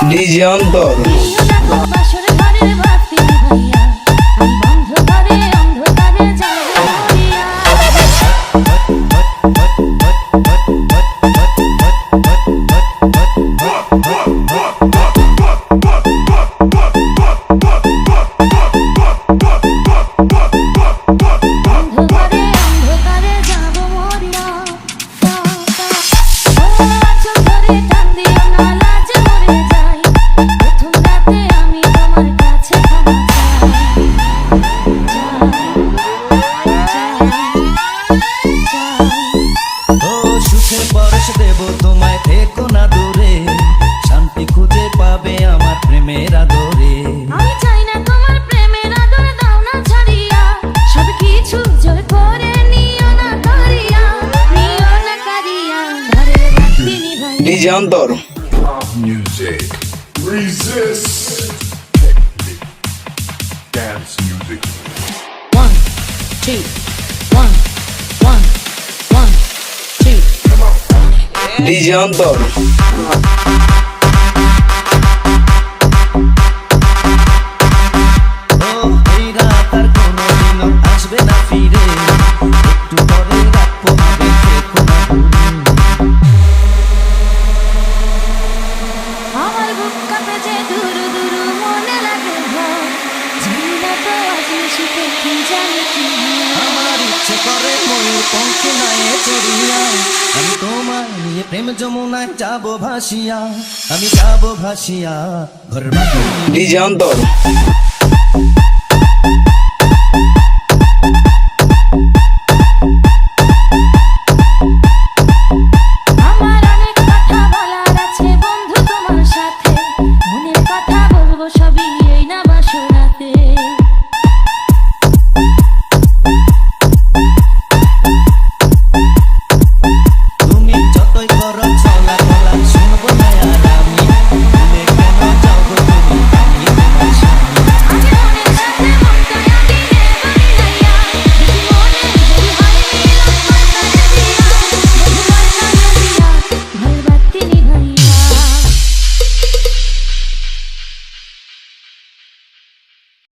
DJ অন্তর। তোমায় থেকো না দূরে, শান্তি খুঁজে পাবে আমার প্রেমের আদরে। আমি চাই না তোমার প্রেমের আদর, দাও না ছাড়িয়া, সব কিছু জোর করে নিও না কারিয়া, নিও না কারিয়া, ঘরের বাতি নিভাইয়া। ডিজে অন্তর। Music. Resist. Dance music. 1 2 1 1 1 2 DJ অন্তর। এই রাত আর কোনোদিনও আসবে না ফিরে, একটু পরে রাখবো হবে থেকো না দূরে। আমার বুক কাঁপে যে দুরু দুরু মনে লাগে ভয়, জানি না তো আজ শীতে কি জানি কি আমার ইচ্ছে করে ময়ূর পঙ্খে নায়ে চড়িয়া, আমি তোমার নিয়ে প্রেম যমুনায় যাবো ভাসিয়া, আমি যাবো ভাসিয়া ঘর বাকি। ডিজে অন্তর।